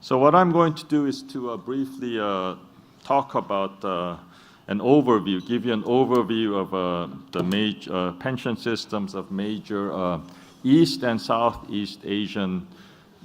So what I'm going to do is to briefly talk about an overview, give you an overview of the major pension systems of major East and Southeast Asian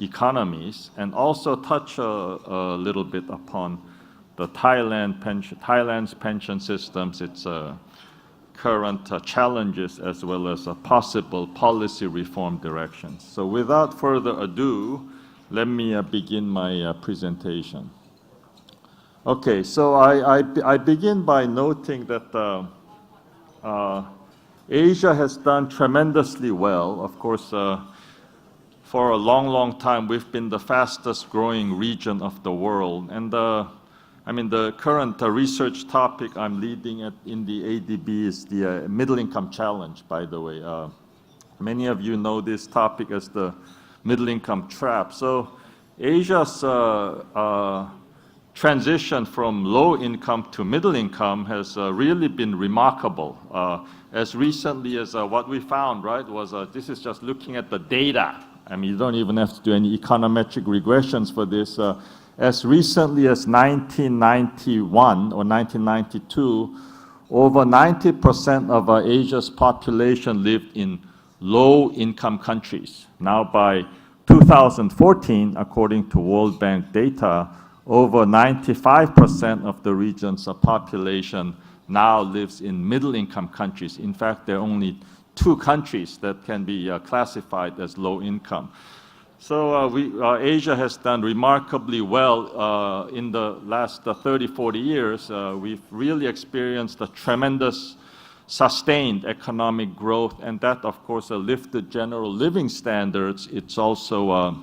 economies, and also touch a little bit upon the Thailand's pension systems, its current challenges, as well as possible policy reform directions. So without further ado, let me begin my presentation. Okay, so I begin by noting that Asia has done tremendously well. Of course, for a long, long time, we've been the fastest growing region of the world. And I mean, the current research topic I'm leading in the ADB is the middle income challenge, by the way. Many of you know this topic as the middle income trap. So Asia's transition from low income to middle income has really been remarkable. As recently as what we found, right, was this is just looking at the data. I mean, you don't even have to do any econometric regressions for this. As recently as 1991 or 1992, over 90% of Asia's population lived in low-income countries. Now by 2014, according to World Bank data, over 95% of the region's population now lives in middle-income countries. In fact, there are only 2 countries that can be classified as low income. So Asia has done remarkably well in the last 30, 40 years. We've really experienced a tremendous sustained economic growth, and that, of course, lifted general living standards. It's also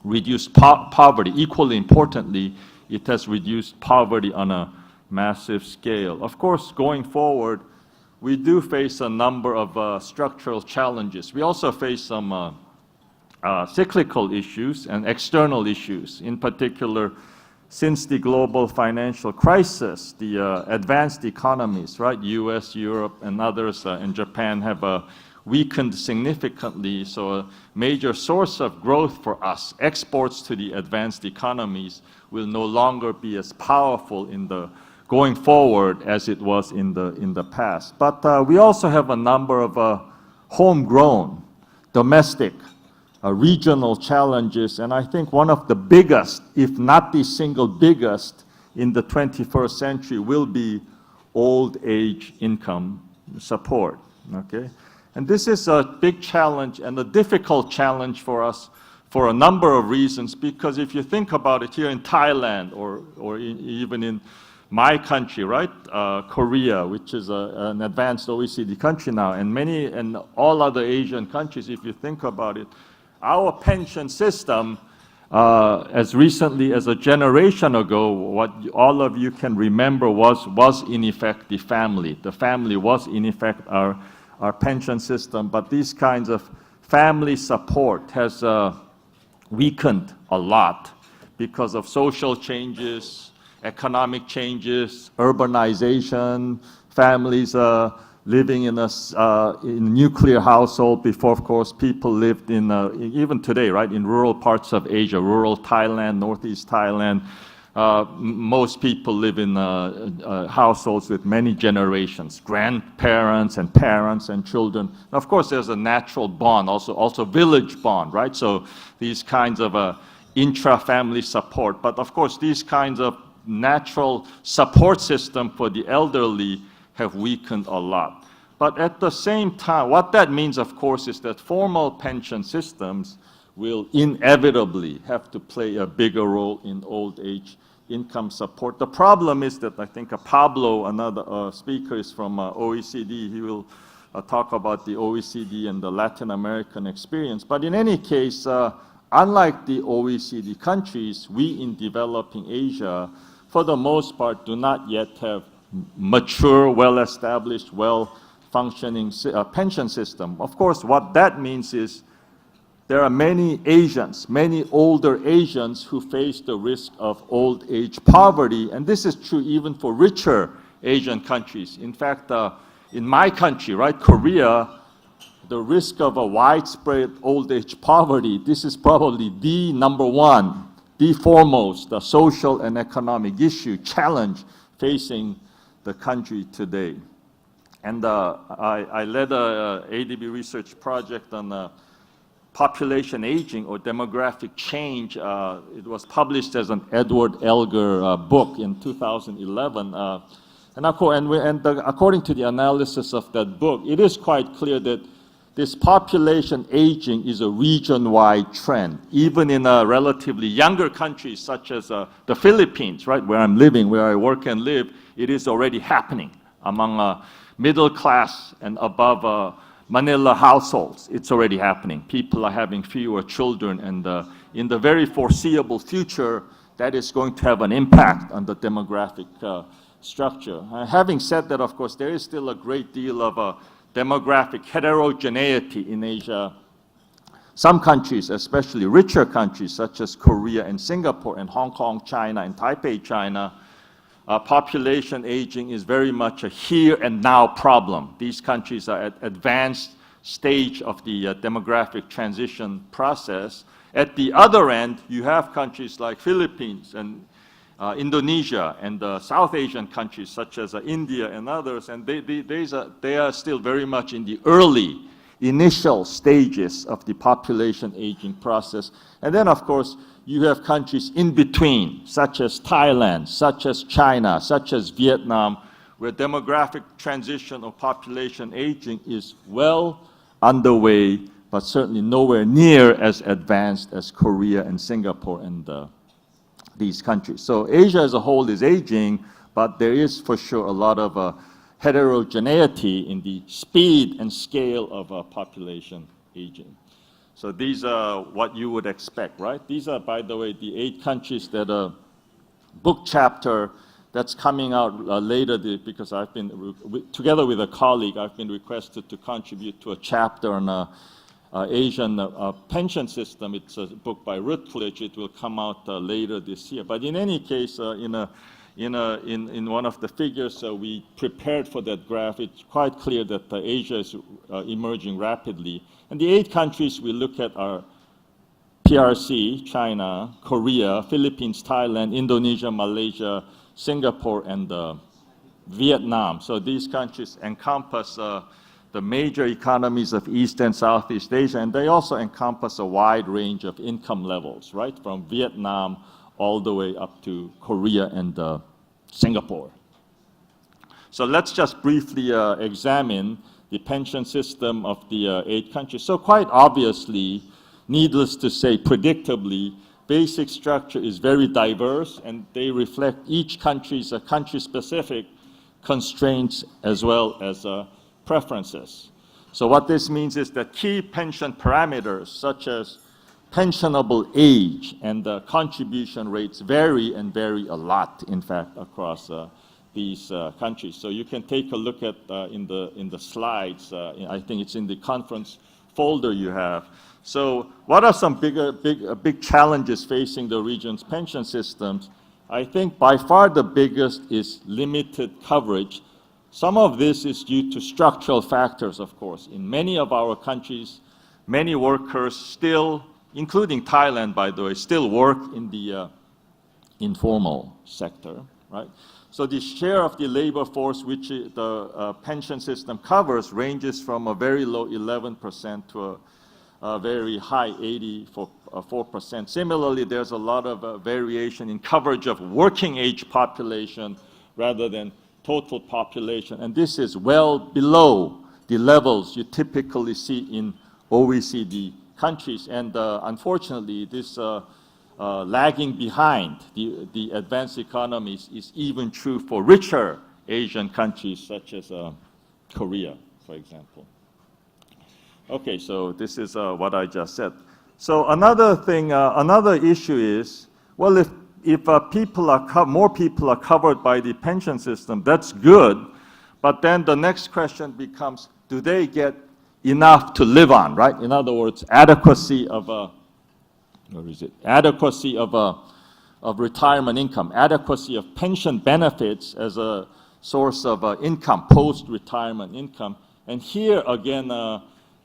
reduced poverty. Equally importantly, it has reduced poverty on a massive scale. Of course, going forward, we do face a number of structural challenges. We also face some cyclical issues and external issues. In particular, since the global financial crisis, the advanced economies, right, US, Europe, and others, and Japan have weakened significantly. So a major source of growth for us, exports to the advanced economies, will no longer be as powerful in the going forward as it was in the past. But we also have a number of homegrown, domestic, regional challenges, and I think one of the biggest, if not the single biggest, in the 21st century will be old age income support. Okay, and this is a big challenge and a difficult challenge for us for a number of reasons. Because if you think about it, here in Thailand or even in my country, right, Korea, which is an advanced OECD country now, and all other Asian countries, if you think about it, our pension system, as recently as a generation ago, what all of you can remember was in effect the family. The family was in effect our pension system, but these kinds of family support has weakened a lot because of social changes, economic changes, urbanization, families living in a nuclear household. Before, of course, people lived in, even today, right, in rural parts of Asia, rural Thailand, northeast Thailand. Most people live in households with many generations, grandparents and parents and children. And of course, there's a natural bond, also village bond, right? So these kinds of intra-family support. But of course, these kinds of natural support system for the elderly have weakened a lot. But at the same time, what that means, of course, is that formal pension systems will inevitably have to play a bigger role in old age income support. The problem is that I think Pablo, another speaker, is from OECD. He will talk about the OECD and the Latin American experience. But in any case, unlike the OECD countries, we in developing Asia, for the most part, do not yet have mature, well-established, well-functioning pension system. Of course, what that means is there are many Asians, many older Asians who face the risk of old age poverty, and this is true even for richer Asian countries. In fact, in my country, right, Korea, the risk of a widespread old age poverty, this is probably the #1 the foremost social and economic issue, challenge facing the country today. And I led a ADB research project on population aging or demographic change. It was published as an Edward Elgar book in 2011. According to the analysis of that book, it is quite clear that this population aging is a region-wide trend. Even in relatively younger countries such as the Philippines, right, where I'm living, where I work and live, it is already happening among middle class and above Manila households. It's already happening. People are having fewer children, and in the very foreseeable future, that is going to have an impact on the demographic structure. Having said that, of course, there is still a great deal of demographic heterogeneity in Asia. Some countries, especially richer countries such as Korea and Singapore and Hong Kong, China, and Taipei, China, population aging is very much a here and now problem. These countries are at advanced stage of the demographic transition process. At the other end, you have countries like Philippines and Indonesia and South Asian countries such as India and others, and they are still very much in the early, initial stages of the population aging process. And then, of course, you have countries in between, such as Thailand, such as China, such as Vietnam, where demographic transition or population aging is well underway, but certainly nowhere near as advanced as Korea and Singapore and these countries. So Asia as a whole is aging, but there is for sure a lot of heterogeneity in the speed and scale of population aging. So these are what you would expect, right? These are, by the way, the 8 countries that book chapter that's coming out later, because I've been, together with a colleague, I've been requested to contribute to a chapter on Asian pension system. It's a book by Rutledge. It will come out later this year. But in any case, in one of the figures we prepared for that graph, it's quite clear that Asia is emerging rapidly. And the 8 countries we look at are PRC, China, Korea, Philippines, Thailand, Indonesia, Malaysia, Singapore, and Vietnam. So these countries encompass the major economies of East and Southeast Asia, and they also encompass a wide range of income levels, right, from Vietnam all the way up to Korea and Singapore. So let's just briefly examine the pension system of the 8 countries. So quite obviously, needless to say, predictably, basic structure is very diverse, and they reflect each country's country-specific constraints as well as preferences. So what this means is that key pension parameters such as pensionable age and contribution rates vary and vary a lot, in fact, across these countries. So you can take a look at in the slides. I think it's in the conference folder you have. So what are some big challenges facing the region's pension systems? I think by far the biggest is limited coverage. Some of this is due to structural factors, of course. In many of our countries, many workers still, including Thailand, by the way, still work in the informal sector, right? So the share of the labor force which the pension system covers ranges from a very low 11% to a very high 84%. Similarly, there's a lot of variation in coverage of working age population rather than total population, and this is well below the levels you typically see in OECD countries, and unfortunately this lagging behind the advanced economies is even true for richer Asian countries such as Korea, for example. Okay, so this is what I just said. So another thing, another issue is, well, if more people are covered by the pension system, that's good, but then the next question becomes, do they get enough to live on, right? In other words, adequacy of adequacy of retirement income, adequacy of pension benefits as a source of income, post-retirement income. And here again,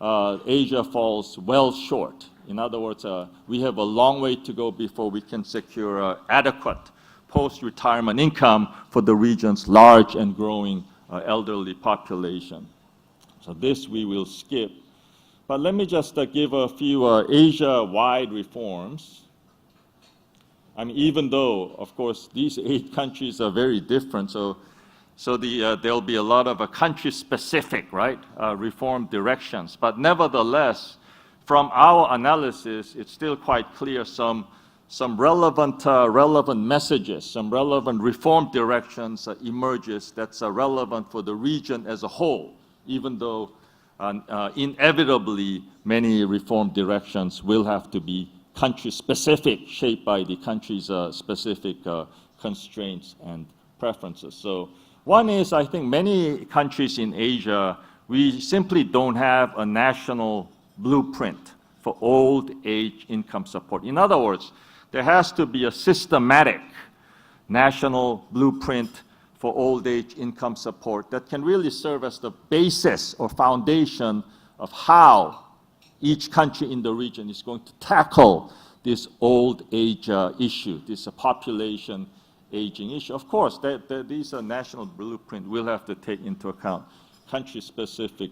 Asia falls well short. In other words, we have a long way to go before we can secure adequate post-retirement income for the region's large and growing elderly population. So this we will skip. But let me just give a few Asia-wide reforms. I mean, even though, of course, these 8 countries are very different, so there'll be a lot of country-specific, right, reform directions. But nevertheless, from our analysis, it's still quite clear some relevant messages, some relevant reform directions emerges that's relevant for the region as a whole, even though inevitably many reform directions will have to be country-specific, shaped by the country's specific constraints and preferences. So one is, I think many countries in Asia, we simply don't have a national blueprint for old age income support. In other words, there has to be a systematic national blueprint for old age income support that can really serve as the basis or foundation of how each country in the region is going to tackle this old age issue, this population aging issue. Of course, these national blueprint will have to take into account country-specific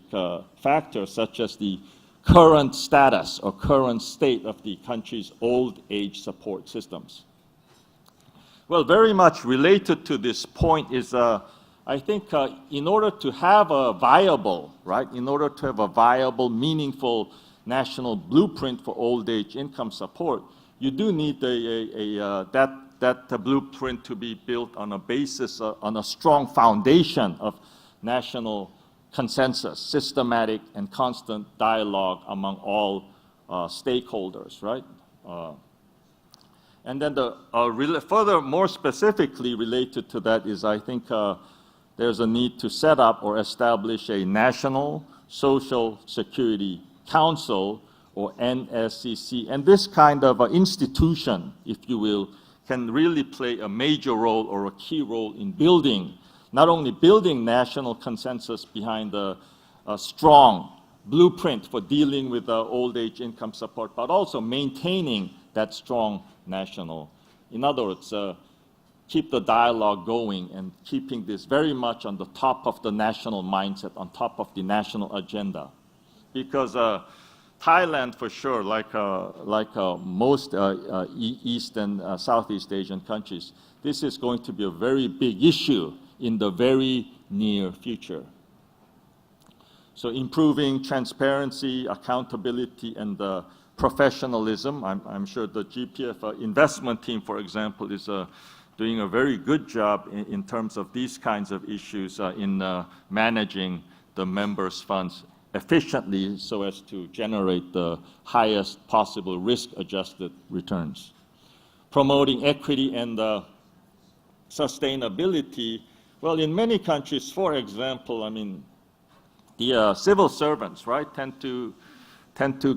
factors such as the current status or current state of the country's old age support systems. Well, very much related to this point is, I think in order to have a viable, right, in order to have a viable, meaningful national blueprint for old age income support, you do need that blueprint to be built on a basis, on a strong foundation of national consensus, systematic and constant dialogue among all stakeholders, right? And then further, more specifically related to that is, I think there's a need to set up or establish a National Social Security Council, or NSCC. And this kind of institution, if you will, can really play a major role or a key role in building, not only building national consensus behind a strong blueprint for dealing with old age income support, but also maintaining that strong national. In other words, keep the dialogue going and keeping this very much on the top of the national mindset, on top of the national agenda. Because Thailand, for sure, like most East and Southeast Asian countries, this is going to be a very big issue in the very near future. So improving transparency, accountability, and professionalism. I'm sure the GPF investment team, for example, is doing a very good job in terms of these kinds of issues in managing the members' funds efficiently so as to generate the highest possible risk-adjusted returns. Promoting equity and sustainability. Well, in many countries, for example, I mean, the civil servants, right, tend to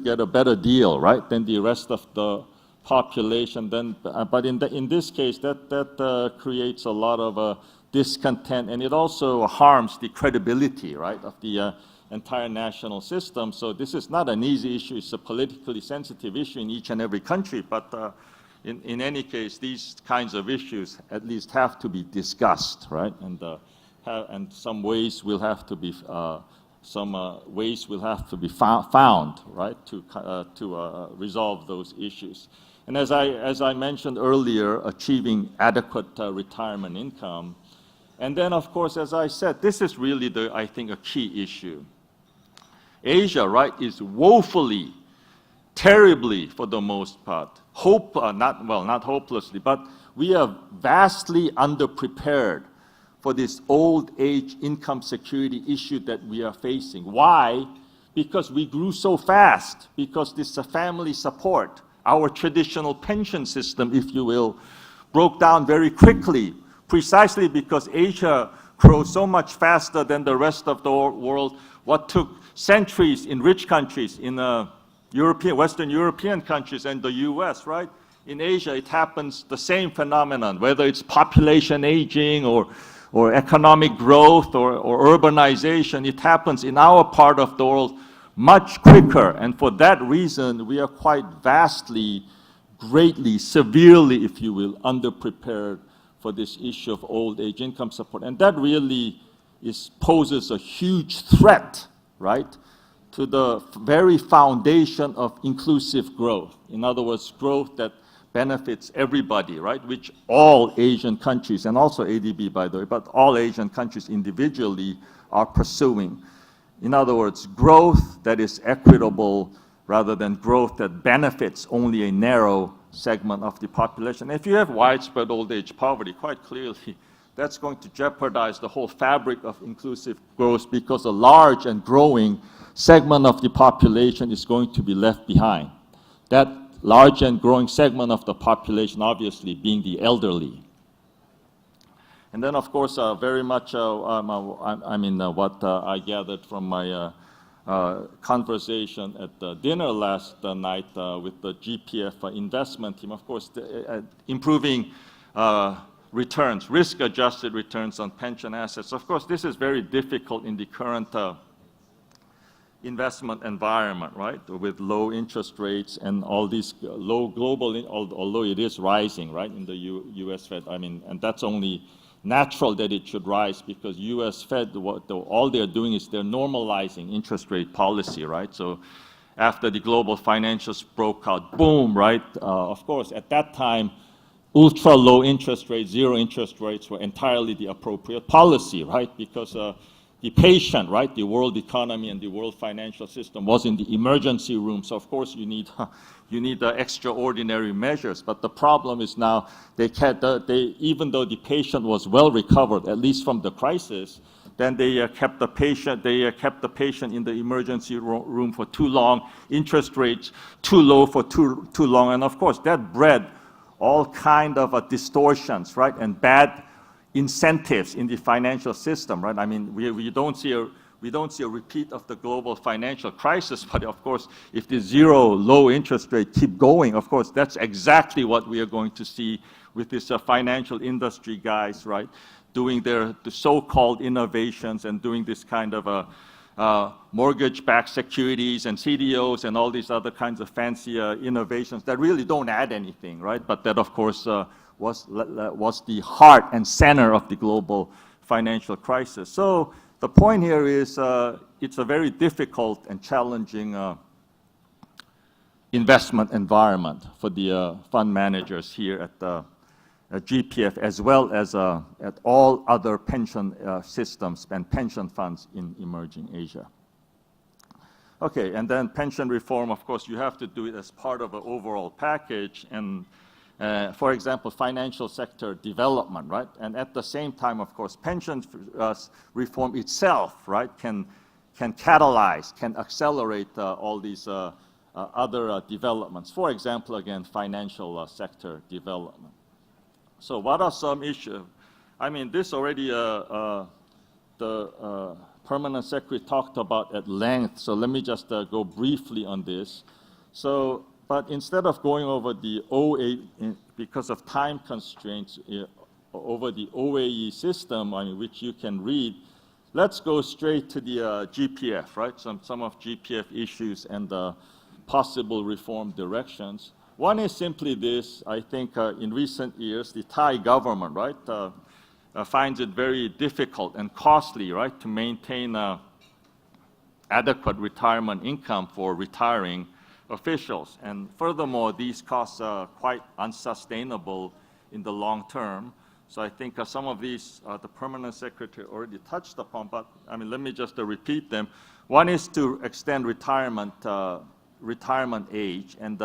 get a better deal, right, than the rest of the population. But in this case, that creates a lot of discontent, and it also harms the credibility, right, of the entire national system. So this is not an easy issue. It's a politically sensitive issue in each and every country. But in any case, these kinds of issues at least have to be discussed, right? And some ways will have to be found, right, to resolve those issues. And as I mentioned earlier, achieving adequate retirement income. And then, of course, as I said, this is really I think, a key issue. Asia, right, is woefully, terribly, for the most part, not hopelessly, but we are vastly underprepared for this old age income security issue that we are facing. Why? Because we grew so fast, because this family support, our traditional pension system, if you will, broke down very quickly, precisely because Asia grows so much faster than the rest of the world. What took centuries in rich countries, in Western European countries and the US, right? In Asia, it happens the same phenomenon, whether it's population aging or economic growth or urbanization. It happens in our part of the world much quicker. And for that reason, we are quite vastly, greatly, severely, if you will, underprepared for this issue of old age income support. And that really poses a huge threat, right, to the very foundation of inclusive growth. In other words, growth that benefits everybody, right, which all Asian countries, and also ADB, by the way, but all Asian countries individually are pursuing. In other words, growth that is equitable rather than growth that benefits only a narrow segment of the population. If you have widespread old age poverty, quite clearly, that's going to jeopardize the whole fabric of inclusive growth, because a large and growing segment of the population is going to be left behind. That large and growing segment of the population, obviously, being the elderly. And then, of course, very much, what I gathered from my conversation at the dinner last night with the GPF investment team, of course, improving returns, risk-adjusted returns on pension assets. Of course, this is very difficult in the current investment environment, right, with low interest rates and all these low global, although it is rising, right, in the U.S. Fed. And that's only natural that it should rise, because U.S. Fed, all they're doing is they're normalizing interest rate policy, right? So after the global financials broke out, boom, right? Of course, at that time, ultra low interest rates, zero interest rates were entirely the appropriate policy, right? Because the patient, right, the world economy and the world financial system was in the emergency room. So of course you need extraordinary measures. But the problem is now even though the patient was well recovered, at least from the crisis, then they kept the patient in the emergency room for too long, interest rates too low for too long, and of course that bred all kind of distortions, right, and bad incentives in the financial system, right? We don't see a repeat of the global financial crisis, but of course, if the low interest rate keep going, of course, that's exactly what we are going to see with this financial industry guys, right, doing the so-called innovations and doing this kind of mortgage-backed securities and CDOs and all these other kinds of fancy innovations that really don't add anything, right? But that, of course, was the heart and center of the global financial crisis. So the point here is it's a very difficult and challenging investment environment for the fund managers here at GPF, as well as at all other pension systems and pension funds in emerging Asia. Okay, and then pension reform, of course, you have to do it as part of an overall package, and for example, financial sector development, right? And at the same time, of course, pension reform itself, right, can catalyze, can accelerate all these other developments. For example, again, financial sector development. So what are some issues? This already the Permanent Secretary talked about at length, so let me just go briefly on this. So, but instead of going over the OA, because of time constraints, over the OAE system, which you can read, let's go straight to the GPF, right? Some of GPF issues and possible reform directions. One is simply this: I think in recent years, the Thai government, right, finds it very difficult and costly, right, to maintain adequate retirement income for retiring officials. And furthermore, these costs are quite unsustainable in the long term. So I think some of these the Permanent Secretary already touched upon, but let me just repeat them. One is to extend retirement age, and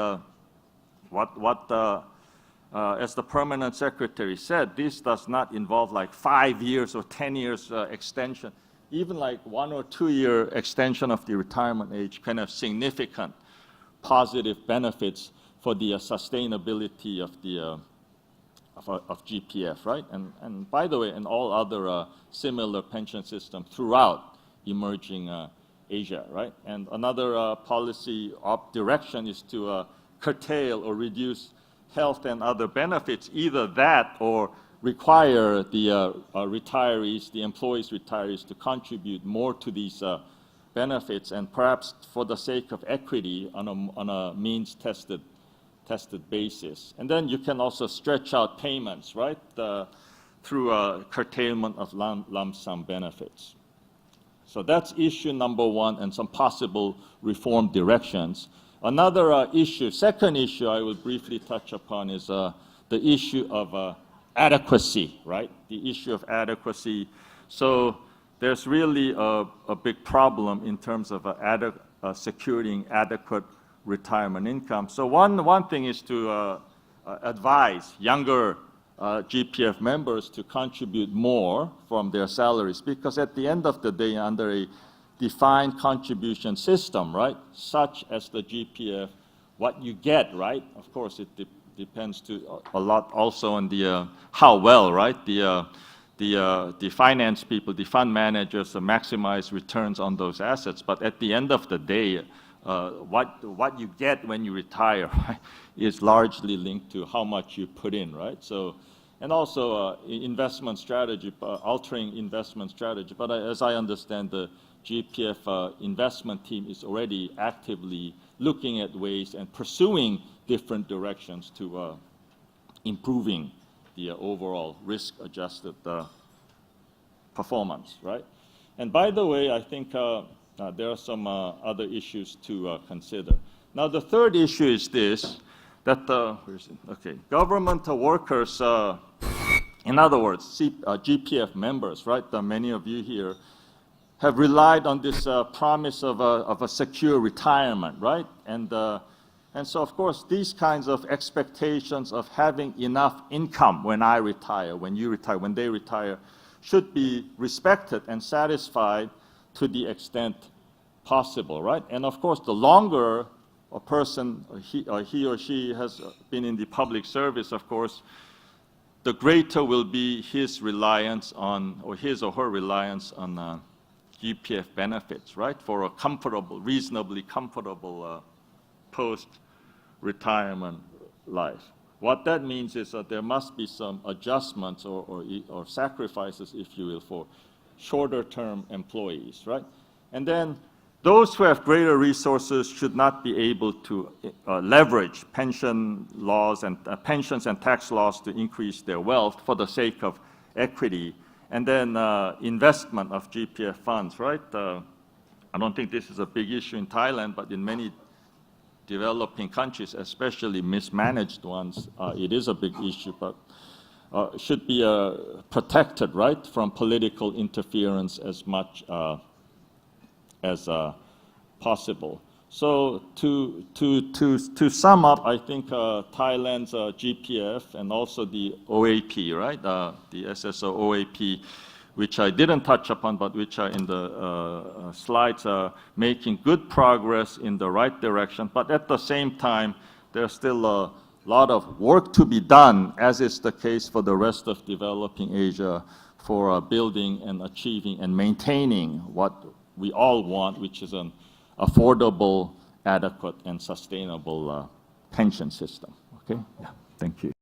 as the Permanent Secretary said, this does not involve like 5 years or 10 years extension. Even like 1 or 2 year extension of the retirement age can have significant positive benefits for the sustainability of the of GPF, right? And by the way, and all other similar pension systems throughout emerging Asia, right? And another policy direction is to curtail or reduce health and other benefits, either that or require the retirees, the employees' retirees, to contribute more to these benefits, and perhaps for the sake of equity on a means tested basis. And then you can also stretch out payments, right, through a curtailment of lump sum benefits. So that's issue number one, and some possible reform directions. Another second issue I will briefly touch upon is the issue of adequacy, right? The issue of adequacy. So there's really a big problem in terms of securing adequate retirement income. So one thing is to advise younger GPF members to contribute more from their salaries, because at the end of the day, under a defined contribution system, right, such as the GPF, what you get, right, of course it depends a lot also on the how well, right, the finance people, the fund managers maximize returns on those assets. But at the end of the day, what you get when you retire, right, is largely linked to how much you put in, right? So, and also investment strategy, altering investment strategy. But as I understand, the GPF investment team is already actively looking at ways and pursuing different directions to improving the overall risk-adjusted performance, right? And by the way, I think there are some other issues to consider. Now, the third issue is this, that where is it? Okay, government workers, in other words, GPF members, right? Many of you here have relied on this promise of a secure retirement, right? And so, of course, these kinds of expectations of having enough income when I retire, when you retire, when they retire, should be respected and satisfied to the extent possible, right? And of course, the longer a person, he or she has been in the public service, of course, the greater will be his reliance on, or his or her reliance on GPF benefits, right? For a comfortable, reasonably comfortable post-retirement life. What that means is that there must be some adjustments or sacrifices, if you will, for shorter-term employees, right? And then those who have greater resources should not be able to leverage pension laws and pensions and tax laws to increase their wealth for the sake of equity. And then investment of GPF funds, right? I don't think this is a big issue in Thailand, but in many developing countries, especially mismanaged ones, it is a big issue, but should be protected, right, from political interference as much as possible. So to sum up, I think Thailand's GPF and also the OAP, right, the SSO OAP, which I didn't touch upon, but which are in the slides, are making good progress in the right direction. But at the same time, there's still a lot of work to be done, as is the case for the rest of developing Asia, for building and achieving and maintaining what we all want, which is an affordable, adequate, and sustainable pension system. Okay? Yeah. Thank you.